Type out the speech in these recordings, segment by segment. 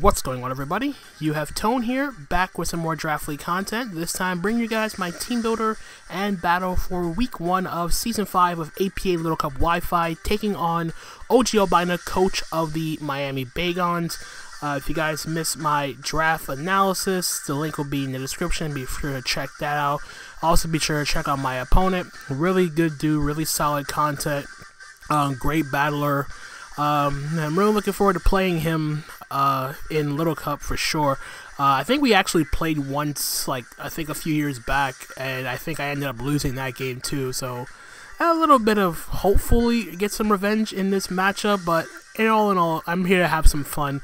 What's going on, everybody? You have Tone here, back with some more Draft League content. This time, bring you guys my team builder and battle for Week 1 of Season 5 of APA Little Cup Wi-Fi, taking on Ogalbina, coach of the Miami Bagons. If you guys missed my draft analysis, the link will be in the description. Be sure to check that out. Also, be sure to check out my opponent. Really good dude, really solid content, great battler. I'm really looking forward to playing him in Little Cup for sure. I think we actually played once, I think a few years back, and I think I ended up losing that game too, so a little bit of hopefully get some revenge in this matchup, but in all, I'm here to have some fun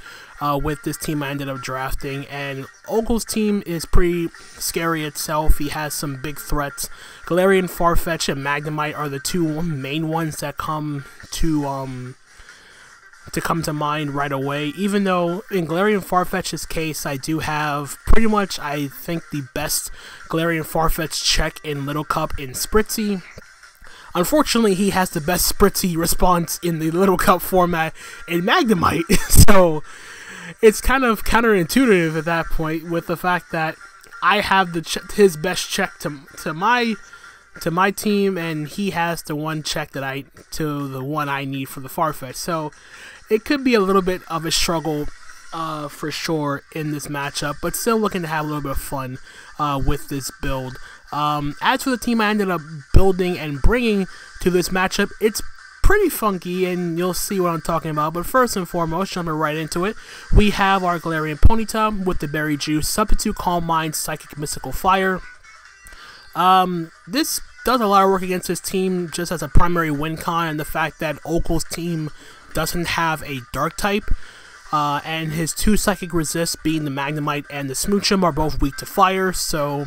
with this team I ended up drafting. And Ogal's team is pretty scary itself. He has some big threats. Galarian, Farfetch, and Magnemite are the two main ones that come to mind right away, even though in Galarian Farfetch's case, I do have pretty much, I think, the best Galarian Farfetch check in Little Cup in Spritzy. Unfortunately, he has the best Spritzy response in the Little Cup format in Magnemite, so it's kind of counterintuitive at that point, with the fact that I have his best check to my team, and he has the one check that the one I need for the Farfetch. So it could be a little bit of a struggle for sure in this matchup, but still looking to have a little bit of fun with this build. As for the team I ended up building and bringing to this matchup, it's pretty funky, and you'll see what I'm talking about. But first and foremost, jumping right into it, we have our Galarian Ponyta with the Berry Juice, Substitute Calm Mind, Psychic Mystical Fire. This does a lot of work against his team just as a primary win con, and the fact that Ogal's team doesn't have a Dark type, and his two Psychic Resists, being the Magnemite and the Smoochum, are both weak to Fire, so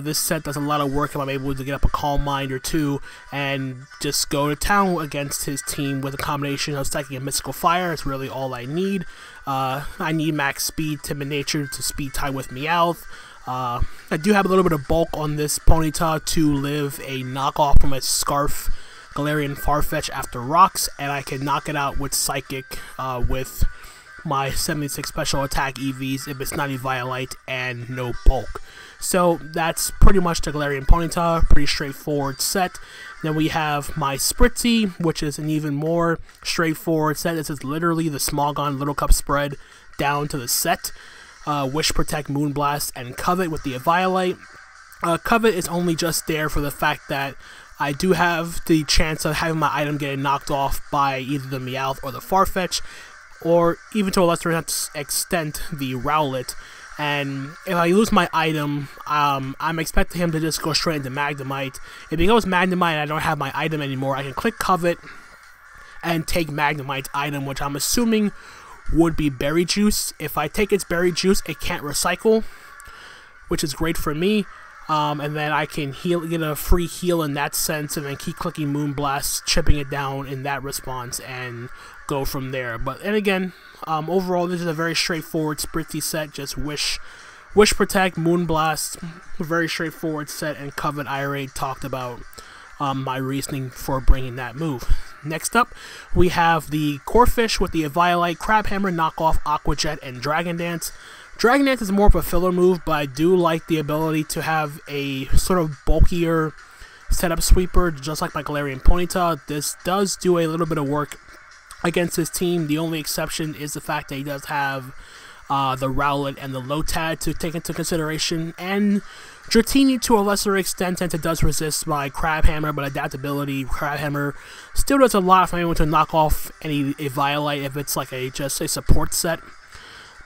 this set does a lot of work if I'm able to get up a Calm Mind or two and just go to town against his team with a combination of Psychic and Mystical Fire. It's really all I need. I need max speed, Timid Nature to speed tie with Meowth. I do have a little bit of bulk on this Ponyta to live a knockoff from a Scarf Galarian Farfetch after Rocks, and I can knock it out with Psychic with my 76 special attack EVs if it's not a Violite and no bulk. So that's pretty much the Galarian Ponyta, pretty straightforward set. Then we have my Spritzy, which is an even more straightforward set. This is literally the Smogon Little Cup spread down to the set. Wish, Protect, Moonblast, and Covet with the Violite. Covet is only just there for the fact that I do have the chance of having my item getting knocked off by either the Meowth or the Farfetch, or even to a lesser extent, the Rowlet. And if I lose my item, I'm expecting him to just go straight into Magnemite. If he goes Magnemite and I don't have my item anymore, I can click Covet and take Magnemite's item, which I'm assuming would be Berry Juice. If I take its Berry Juice, it can't recycle, which is great for me. And then I can get a free heal in that sense, and then keep clicking Moonblast, chipping it down in that response, and go from there. But and again, overall, this is a very straightforward Spritzy set. Just Wish, Protect, Moonblast, very straightforward set, and Covet I already talked about my reasoning for bringing that move. Next up, we have the Corphish with the Eviolite, Crabhammer, Knockoff, Aqua Jet, and Dragon Dance. Dragon Dance is more of a filler move, but I do like the ability to have a sort of bulkier setup sweeper, just like my Galarian Ponyta. This does do a little bit of work against his team. The only exception is the fact that he does have the Rowlet and the Lotad to take into consideration, and Dratini to a lesser extent, since it does resist my Crabhammer, but adaptability, Crabhammer still does a lot if I'm able to knock off any Eviolite if it's like just a support set.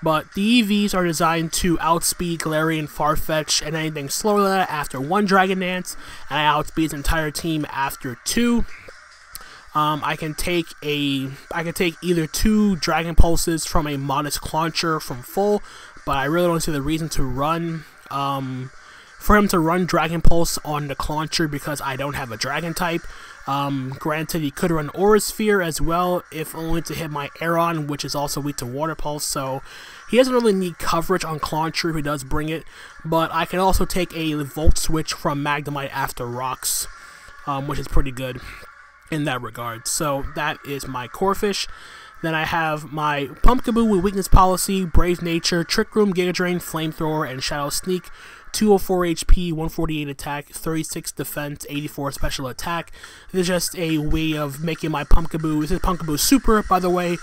But the EVs are designed to outspeed Galarian Farfetch and anything slower than that after 1 Dragon Dance, and I outspeed his entire team after 2. I can take either 2 Dragon Pulses from a Modest Clauncher from full, but I really don't see the reason to run for him to run Dragon Pulse on the Clauncher because I don't have a Dragon type. Granted, he could run Aura Sphere as well, if only to hit my Aeron, which is also weak to Water Pulse, so he doesn't really need coverage on Clauncher if he does bring it, but I can also take a Volt Switch from Magnemite after Rocks, which is pretty good in that regard. So that is my Corphish. Then I have my Pumpkaboo with Weakness Policy, Brave Nature, Trick Room, Giga Drain, Flamethrower, and Shadow Sneak. 204 HP, 148 attack, 36 defense, 84 special attack. This is just a way of making my Pumpkaboo, this is Pumpkaboo Super, by the way,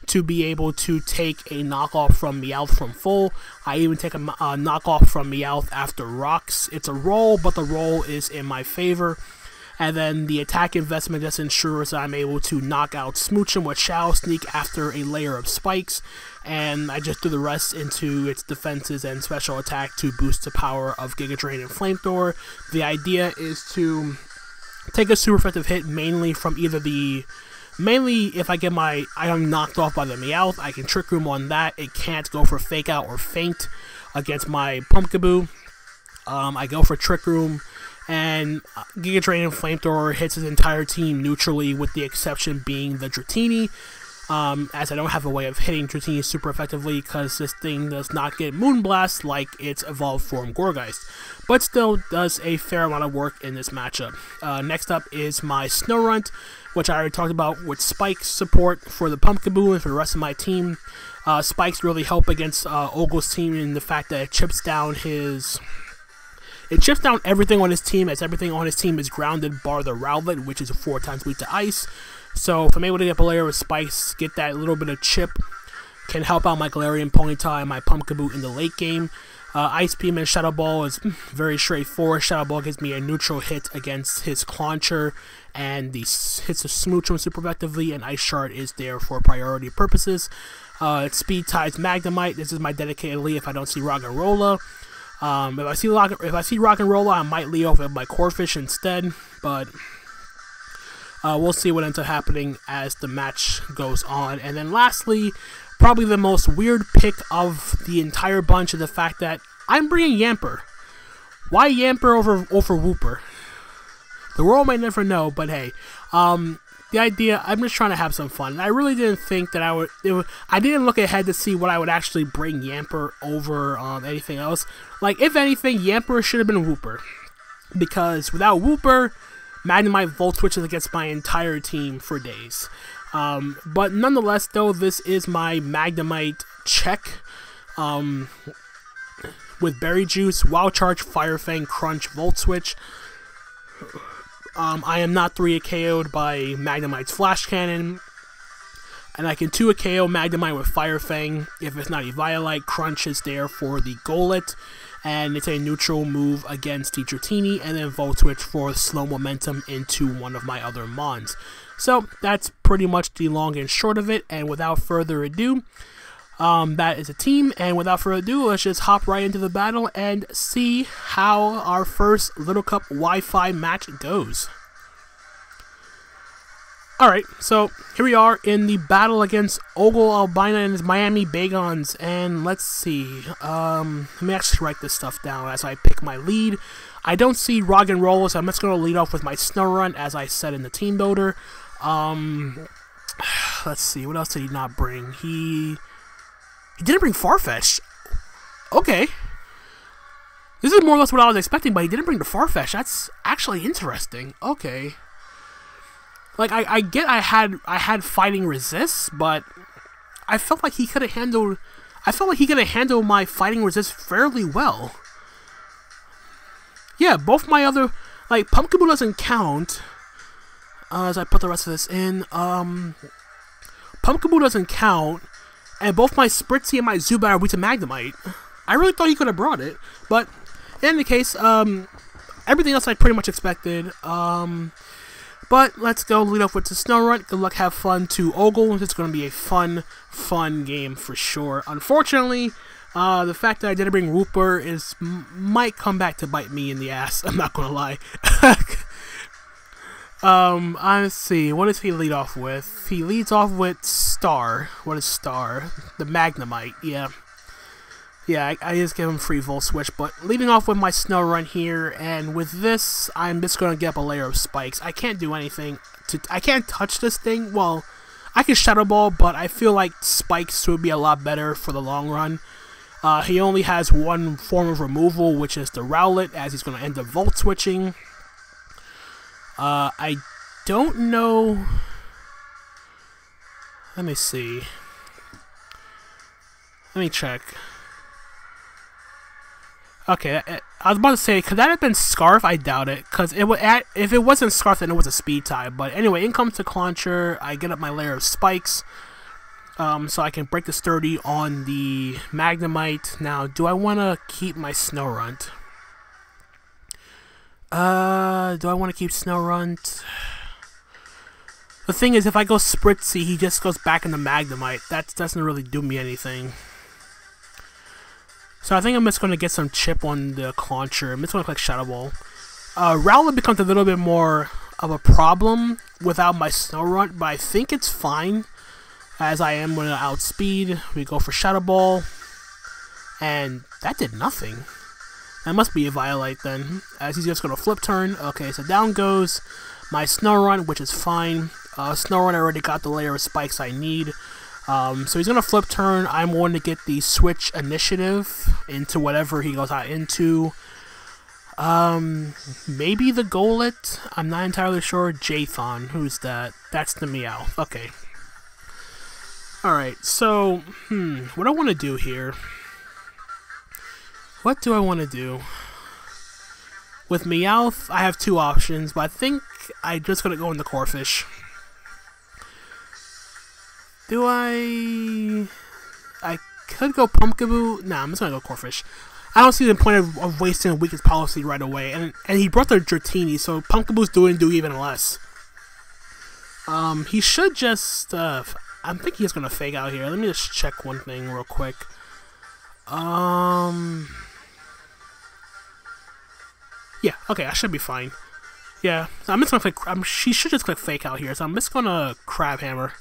to be able to take a knockoff from Meowth from full. I even take a knockoff from Meowth after rocks. It's a roll, but the roll is in my favor. And then the attack investment just ensures that I'm able to knock out Smoochum with Shadow Sneak after a layer of spikes. And I just do the rest into its defenses and special attack to boost the power of Giga Drain and Flamethrower. The idea is to take a super effective hit mainly from either the... Mainly, if I get my item knocked off by the Meowth, I can Trick Room on that. It can't go for Fake Out or Faint against my Pumpkaboo. I go for Trick Room, and Giga Drain and Flamethrower hits his entire team neutrally, with the exception being the Dratini, as I don't have a way of hitting Dratini super effectively because this thing does not get Moonblast like its evolved form Gourgeist, but still does a fair amount of work in this matchup. Next up is my Snorunt, which I already talked about with Spikes support for the Pumpkaboo and for the rest of my team. Spikes really help against Ogle's team in the fact that it chips down everything on his team, as everything on his team is grounded bar the Rowlet, which is 4 times weak to ice. So if I'm able to get a layer with Spikes, get that little bit of chip, can help out my Galarian Ponyta and my Pumpkaboo in the late game. Ice Beam and Shadow Ball is very straightforward. Shadow Ball gives me a neutral hit against his Clauncher, and the hits the Smoochum super effectively, and Ice Shard is there for priority purposes. Speed Tides Magnemite. This is my dedicated lead if I don't see Roggenrola. If I see Roggenrola, I might lead off with my Corphish instead, but we'll see what ends up happening as the match goes on. And then lastly, probably the most weird pick of the entire bunch is the fact that I'm bringing Yamper. Why Yamper over Wooper? The world might never know, but hey, the idea, I'm just trying to have some fun. And I really didn't think that I didn't look ahead to see what I would actually bring Yamper over anything else. Like, if anything, Yamper should have been Wooper, because without Wooper, Magnemite Volt switches against my entire team for days. But nonetheless, though, this is my Magnemite check. With Berry Juice, Wild Charge, Fire Fang, Crunch, Volt Switch. I am not 3 KO'd by Magnemite's Flash Cannon. And I can 2 KO Magnemite with Fire Fang. If it's not Eviolite, Crunch is there for the Golett. And it's a neutral move against the Dratini, and then Volt Switch for slow momentum into one of my other Mons. So that's pretty much the long and short of it, and without further ado, that is a team, and without further ado, let's just hop right into the battle and see how our first Little Cup Wi-Fi match goes. Alright, so here we are in the battle against Ogalbina and his Miami Bagons, and let's see, let me actually write this stuff down as I pick my lead. I don't see Roggenrola, so I'm just going to lead off with my Snorunt, as I said in the team builder. Let's see, what else did he not bring? He didn't bring Farfetch. Okay. This is more or less what I was expecting, but he didn't bring the Farfetch. That's actually interesting. Okay. Like, I get I had Fighting Resist, but I felt like he could have handled my Fighting Resist fairly well. Yeah, both my other, like, Pumpkaboo doesn't count. As I put the rest of this in, Pumpkaboo doesn't count, and both my Spritzy and my Zubat are weak to Magnemite. I really thought he could have brought it, but in any case, everything else I pretty much expected. But let's go lead off with the Snorunt. Good luck, have fun to Ogle. It's going to be a fun game for sure. Unfortunately, the fact that I didn't bring Wooper might come back to bite me in the ass. I'm not going to lie. Let's see. What does he lead off with? He leads off with Star. What is Star? The Magnemite. Yeah. Yeah, I just give him free Volt Switch, but leading off with my Snorunt here, and with this, I'm just going to get up a layer of Spikes. I can't do anything. I can't touch this thing. Well, I can Shadow Ball, but I feel like Spikes would be a lot better for the long run. He only has one form of removal, which is the Rowlet, as he's going to end up Volt Switching. I don't know... Let me see. Let me check. Okay, I was about to say, could that have been Scarf? I doubt it, because if it wasn't Scarf, then it was a speed type. But anyway, in comes the Clauncher. I get up my layer of spikes, so I can break the Sturdy on the Magnemite. Now, do I want to keep my Snorunt? Do I want to keep Snorunt? The thing is, if I go Spritzy, he just goes back into Magnemite. That doesn't really do me anything. So I think I'm just going to get some chip on the Clauncher. I'm just going to click Shadow Ball. Rowlet becomes a little bit more of a problem without my Snorunt, but I think it's fine as I am going to outspeed. We go for Shadow Ball, and that did nothing. That must be a Violite then, as he's just going to flip turn. Okay, so down goes my Snorunt, which is fine. Snorunt already got the layer of spikes I need. So he's going to flip turn. I'm going to get the switch initiative into whatever he goes out into. Maybe the Golett? I'm not entirely sure. Jathan. Who's that? That's the Meowth. Okay. Alright, so, what do I want to do here? What do I want to do? With Meowth, I have two options, but I think I'm just going to go into Corphish. Do I could go Pumpkaboo. Nah, I'm just gonna go Corphish. I don't see the point of wasting a weakest policy right away. And he brought the Dratini, so Pumpkaboo's do even less. He should just I'm thinking he's gonna fake out here. Let me just check one thing real quick. Yeah, okay, I should be fine. Yeah, so I'm just gonna click. She should just click fake out here. So I'm just gonna Crab Hammer.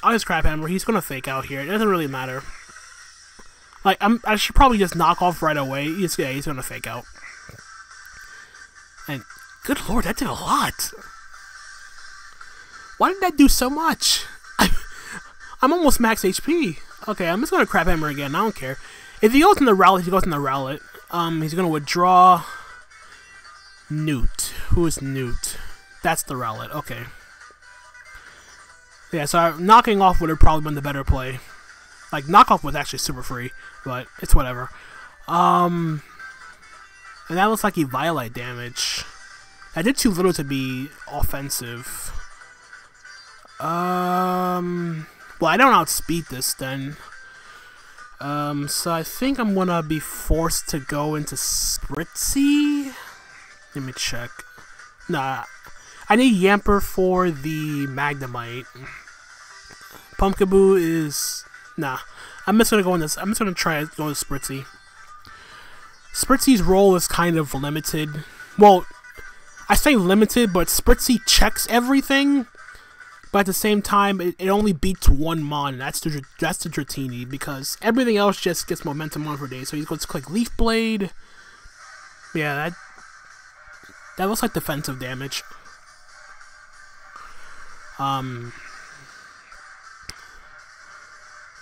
I'll just Crab Hammer. He's gonna fake out here. It doesn't really matter. Like, I should probably just knock off right away. He's gonna fake out. And good lord, that did a lot. Why did that do so much? I'm almost max HP. Okay, I'm just gonna Crab Hammer again. I don't care. If he goes in the Rowlet, he goes in the Rowlet. He's gonna withdraw Newt. Who is Newt? That's the Rowlet. Okay. Yeah, so knocking off would have probably been the better play. Like, knockoff was actually super free, but it's whatever. And that looks like he Violite damage. I did too little to be offensive. Well, I don't outspeed this then. So I think I'm gonna be forced to go into Spritzy. Let me check. Nah, I need Yamper for the Magnemite. Pumpkaboo is... Nah. I'm just gonna go in this. I'm just gonna try to go with Spritzy. Spritzy's role is kind of limited. Well, I say limited, but Spritzy checks everything. But at the same time, it only beats one mon. That's the Dratini, because everything else just gets momentum on for days. So he's going to click Leaf Blade. Yeah, that looks like defensive damage.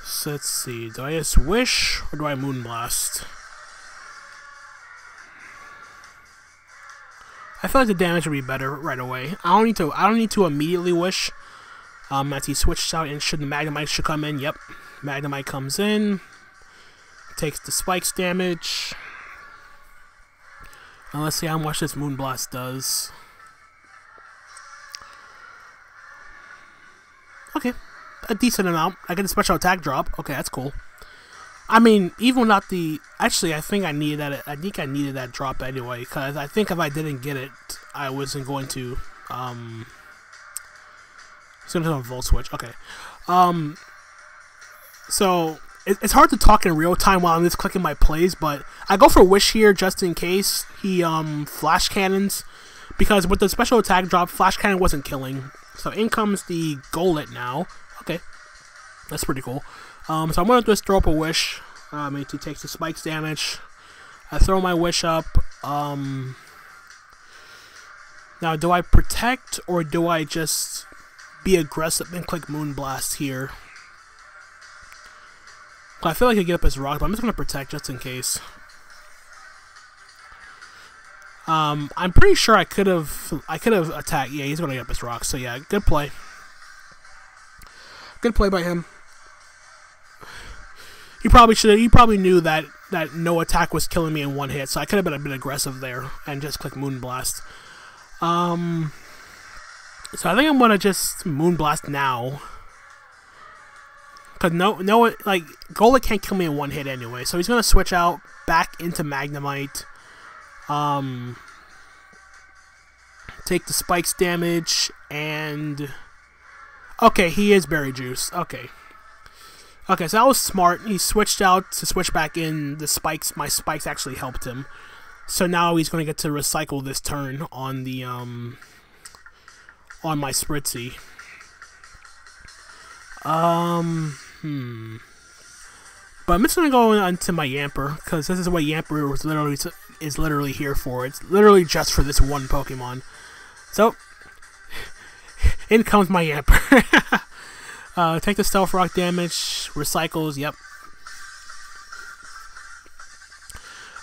So let's see. Do I just Wish or do I Moonblast? I feel like the damage would be better right away. I don't need to immediately Wish. As he switches out, and the Magnemite should come in. Yep, Magnemite comes in, takes the spikes damage. And let's see how much this Moonblast does. Okay, a decent amount. I get a special attack drop. Okay, that's cool. I mean, even without the... Actually, I think I needed that. I think I needed that drop anyway, because I think if I didn't get it, I wasn't going to... It's gonna do a Volt Switch. Okay. So it's hard to talk in real time while I'm just clicking my plays, but I go for Wish here just in case he Flash Cannons, because with the special attack drop, Flash Cannon wasn't killing. So in comes the Golett now. Okay, that's pretty cool. So I'm gonna just throw up a Wish. He takes the spikes damage. I throw my Wish up. Now do I protect or do I just be aggressive and click Moonblast here? I feel like I get up his rock, but I'm just gonna protect just in case. I'm pretty sure I could have attacked. Yeah, he's gonna get up his rock. So yeah, good play. Good play by him. He probably knew that no attack was killing me in one hit, so I could have been a bit aggressive there and just click Moonblast. So I think I'm gonna just Moonblast now. Cause like Golett can't kill me in one hit anyway, so he's gonna switch out back into Magnemite. Take the spikes damage and okay, he is Berry Juice. Okay, so that was smart. He switched out to switch back in. The spikes, my spikes actually helped him. So now he's gonna get to recycle this turn on the on my Spritzy. But I'm just gonna go into my Yamper because this is what Yamper is literally here for. It's literally just for this one Pokemon. So in comes my Yamper. Take the Stealth Rock damage, recycles. Yep.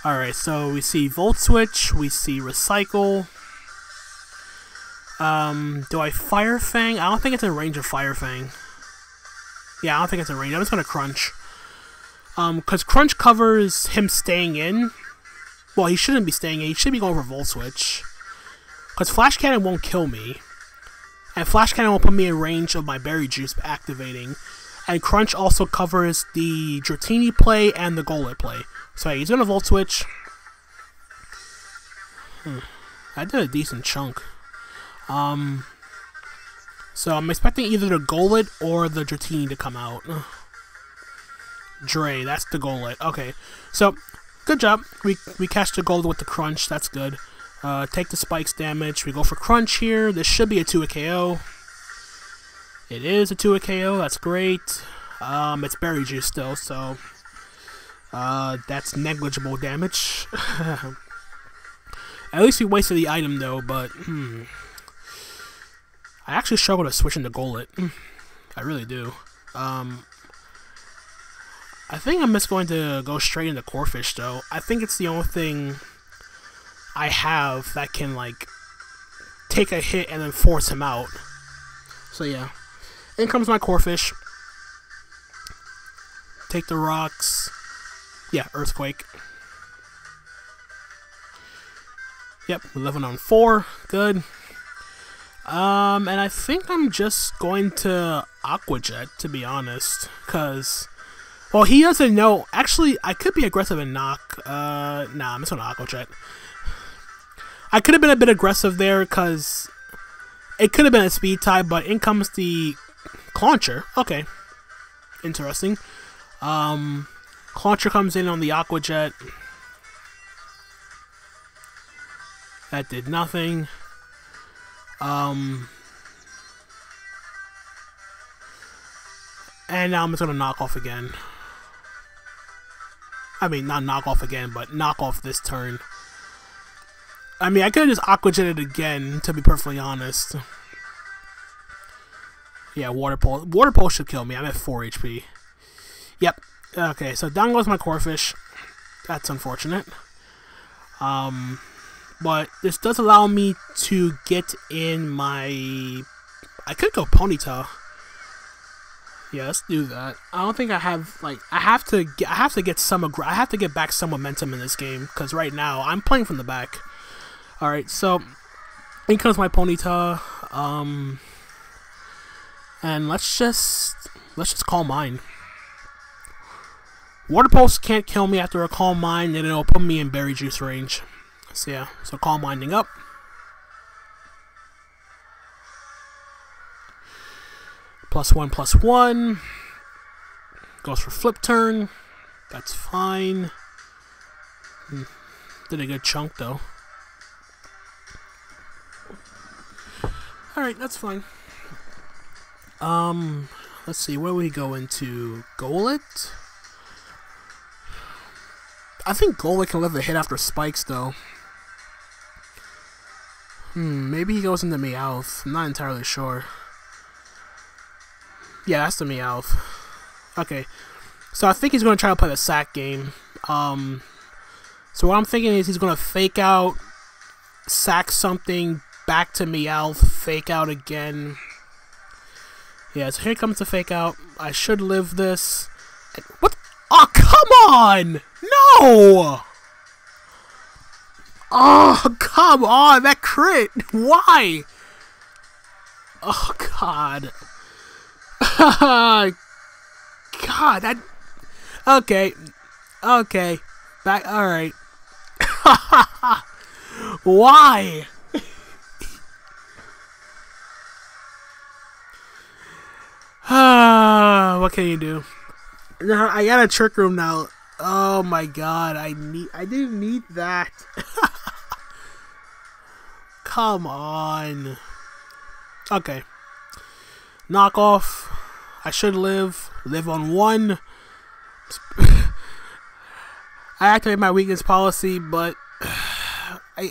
All right, so we see Volt Switch, we see Recycle. Do I Fire Fang? I don't think it's in range of Fire Fang. Yeah, I don't think it's in range. I'm just gonna Crunch. Because Crunch covers him staying in. Well, he shouldn't be staying in. He should be going for Volt Switch. Because Flash Cannon won't kill me. And Flash Cannon will put me in range of my Berry Juice activating. And Crunch also covers the Dratini play and the Golett play. So yeah, he's gonna Volt Switch. I did a decent chunk. So I'm expecting either the Golett or the Dratini to come out. Dre, that's the Golett. Okay, so good job. We catch the Golett with the Crunch. That's good. Take the spikes damage. We go for Crunch here. This should be a 2-hit KO. It is a 2-hit KO. That's great. It's Berry Juice still, so that's negligible damage. At least we wasted the item though, but I actually struggle to switch into Golett. I really do. I think I'm just going to go straight into Corphish though. I think it's the only thing I have that can like take a hit and then force him out. So yeah. In comes my Corphish. Take the rocks. Yeah, Earthquake. Yep, 11 on 4. Good. And I think I'm just going to Aqua Jet, to be honest. Because, well, he doesn't know. Actually, I could be aggressive and knock. Nah, I'm just going to Aqua Jet. I could have been a bit aggressive there because it could have been a speed tie, but in comes the Clauncher. Okay. Interesting. Clauncher comes in on the Aqua Jet. That did nothing. And now I'm just gonna knock off again. I mean, not knock off again, but knock off this turn. I mean, I could have just Aqua Jetted again, to be perfectly honest. Yeah, Water Pulse. Water Pulse should kill me. I'm at 4 HP. Yep. Okay, so down goes my Corphish. That's unfortunate. But this does allow me to get in my... I could go Ponyta. Yeah, let's do that. I don't think I have, like... I have to get back some momentum in this game. Because right now, I'm playing from the back. Alright, so... in comes my Ponyta. And let's just Calm Mind. Water Pulse can't kill me after a Calm Mind, and it'll put me in Berry Juice range. So yeah, so Calm Minding up. +1/+1. Goes for Flip Turn. That's fine. Did a good chunk though. Alright, that's fine. Let's see, where we go into Golett? I think Golett can live a hit after spikes though. Maybe he goes into Meowth. I'm not entirely sure. Yeah, that's the Meowth. Okay. So I think he's going to try to play the sack game. So what I'm thinking is he's going to fake out, sack something, back to Meowth, fake out again. Yeah, so here comes the fake out. I should live this. What? Oh, come on! No! Oh, come on! That crit! Why? Oh, God. God, that... Okay. Okay. Back... Alright. Why? What can you do? Now I got a trick room now. Oh my god, I didn't need that. Come on. Okay. Knock off. I should live on 1. I activate my weakness policy, but I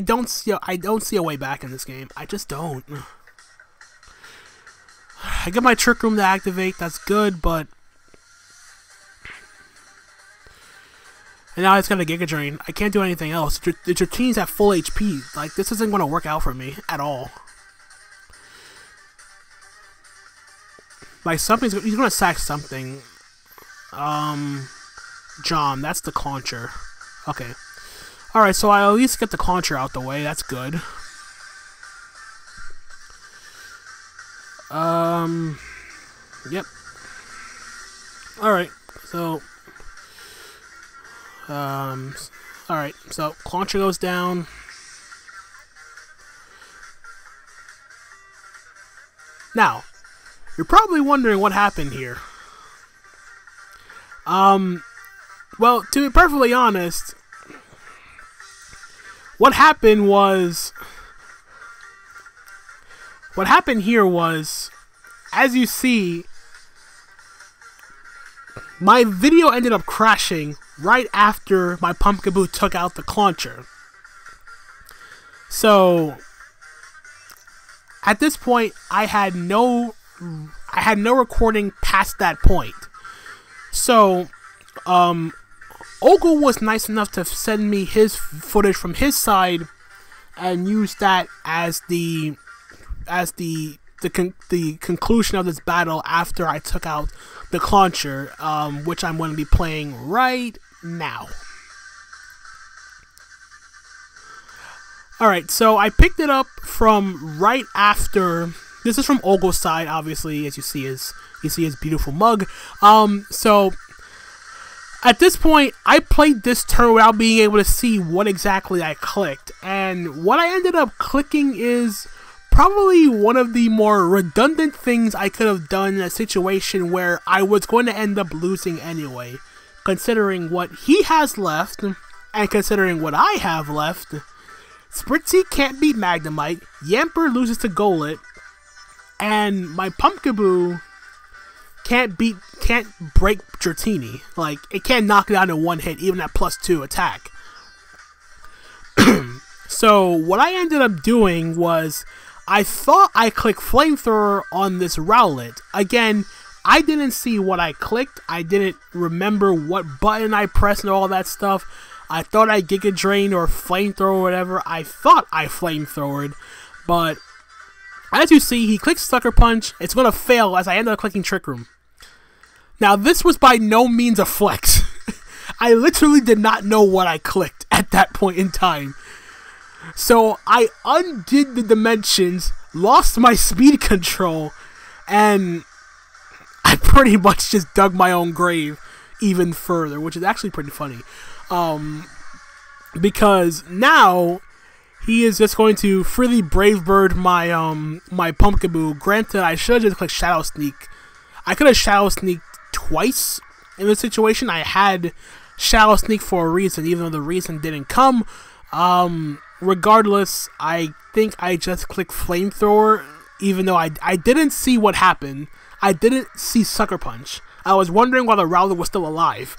don't see a way back in this game. I just don't. I get my trick room to activate, that's good, but... And now it's got a Giga Drain. I can't do anything else. The Dratini's at full HP. Like, this isn't going to work out for me at all. Like, he's going to sack something. John, that's the Clauncher. Okay. Alright, so I at least get the Clauncher out the way. That's good. Yep. Alright, so... Alright, so Clauncher goes down. Now, you're probably wondering what happened here. Well, to be perfectly honest, what happened here was, as you see, my video ended up crashing right after my Pumpkaboo took out the Clauncher. So, at this point, I had no recording past that point. So, Ogle was nice enough to send me his footage from his side and use that as the conclusion of this battle after I took out the Clauncher, which I'm going to be playing right now. Alright, so I picked it up from right after. This is from Ogle's side, obviously, as you see his beautiful mug. So at this point, I played this turn without being able to see what exactly I clicked, and what I ended up clicking is probably one of the more redundant things I could have done in a situation where I was going to end up losing anyway. Considering what he has left, and considering what I have left, Spritzy can't beat Magnemite, Yamper loses to Golett, and my Pumpkaboo can't break Dratini. Like, it can't knock it out in one hit, even at +2 attack. So, what I ended up doing was, I thought I clicked Flamethrower on this Rowlet. Again, I didn't see what I clicked. I didn't remember what button I pressed and all that stuff. I thought I Giga Drain or Flamethrower or whatever. I thought I Flamethrowered, but as you see, he clicks Sucker Punch. It's going to fail as I end up clicking Trick Room. Now, this was by no means a flex. I literally did not know what I clicked at that point in time. So, I undid the dimensions, lost my speed control, and I pretty much just dug my own grave even further, which is actually pretty funny. Because now he is just going to freely Brave Bird my my Pumpkaboo. Granted, I should have just clicked Shadow Sneak. I could have Shadow Sneaked twice in this situation. I had Shadow Sneak for a reason, even though the reason didn't come. Regardless, I think I just clicked Flamethrower, even though I didn't see what happened. I didn't see Sucker Punch. I was wondering why the Rowlet was still alive.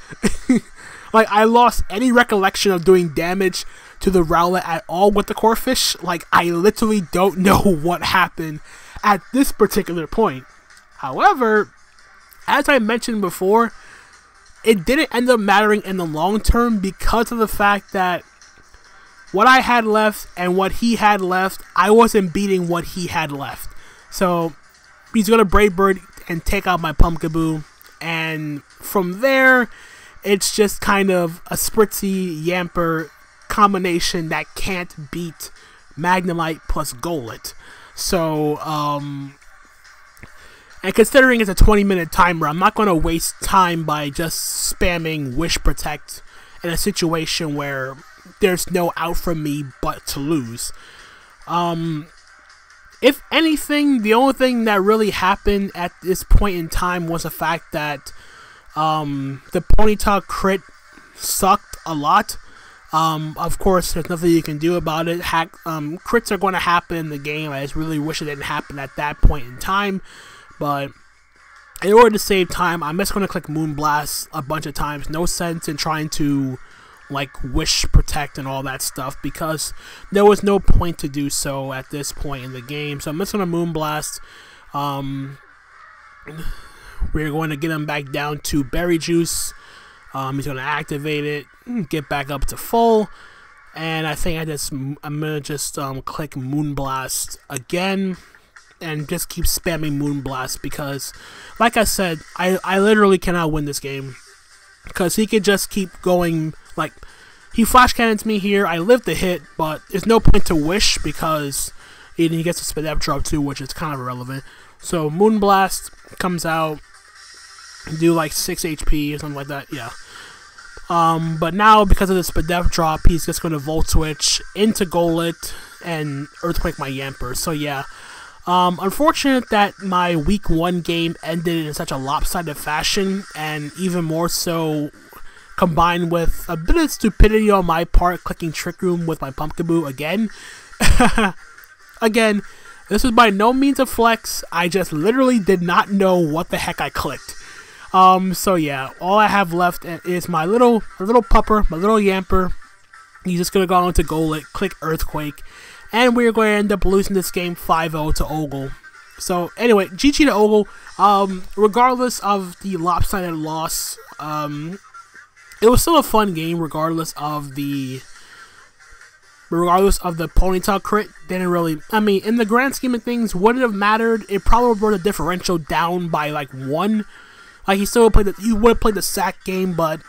Like, I lost any recollection of doing damage to the Rowlet at all with the Corphish. Like, I literally don't know what happened at this particular point. However, as I mentioned before, it didn't end up mattering in the long term because of the fact that what I had left and what he had left, I wasn't beating what he had left. So, Brave Bird and take out my Pumpkaboo, and from there, it's just kind of a Spritzy Yamper combination that can't beat Magnemite plus Golett. So, and considering it's a 20-minute timer, I'm not going to waste time by just spamming Wish Protect in a situation where there's no out for me but to lose. If anything, the only thing that really happened at this point in time was the fact that the Ponyta crit sucked a lot. Of course, there's nothing you can do about it. Crits are going to happen in the game. I just really wish it didn't happen at that point in time. But in order to save time, I'm just going to click Moonblast a bunch of times. No sense in trying to like Wish Protect and all that stuff, because there was no point to do so at this point in the game. So I'm just going to Moonblast. We're going to get him back down to Berry Juice. He's going to activate it, get back up to full, and I think I'm going to just click Moonblast again, and just keep spamming Moonblast, because, like I said, I literally cannot win this game, because he could just keep going, like, he Flash Cannons me here, I live the hit, but there's no point to Wish, because he gets a Spadef drop too, which is kind of irrelevant. So Moonblast comes out, do like 6 HP or something like that, yeah. But now, because of the Spadef drop, he's just going to Volt Switch into Golett and Earthquake my Yamper. So yeah, unfortunate that my Week 1 game ended in such a lopsided fashion, and even more so combined with a bit of stupidity on my part clicking Trick Room with my Pumpkaboo again. Again, this was by no means a flex. I just literally did not know what the heck I clicked. So yeah, all I have left is my little pupper, my little Yamper. He's just gonna go on to Golett, click Earthquake, and we're going to end up losing this game 5-0 to Ogle. So anyway, GG to Ogle. Regardless of the lopsided loss, it was still a fun game regardless of the Ponyta crit. Didn't really, I mean, in the grand scheme of things, would it have mattered? It probably brought the differential down by like 1. Like, he still would have played the sack game, but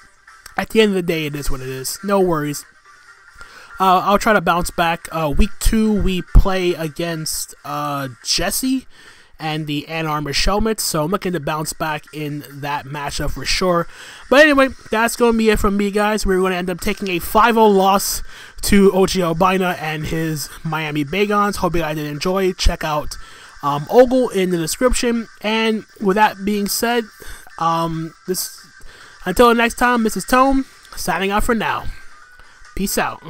at the end of the day, it is what it is. No worries. I'll try to bounce back. Week 2, we play against Jesse and the Ann Arbor Shelmets, so I'm looking to bounce back in that matchup for sure. But anyway, that's going to be it from me, guys. We're going to end up taking a 5-0 loss to Ogalbina and his Miami Bagons. Hope you guys did enjoy. Check out Ogle in the description. And with that being said, until next time, this is Tome, signing out for now. Peace out.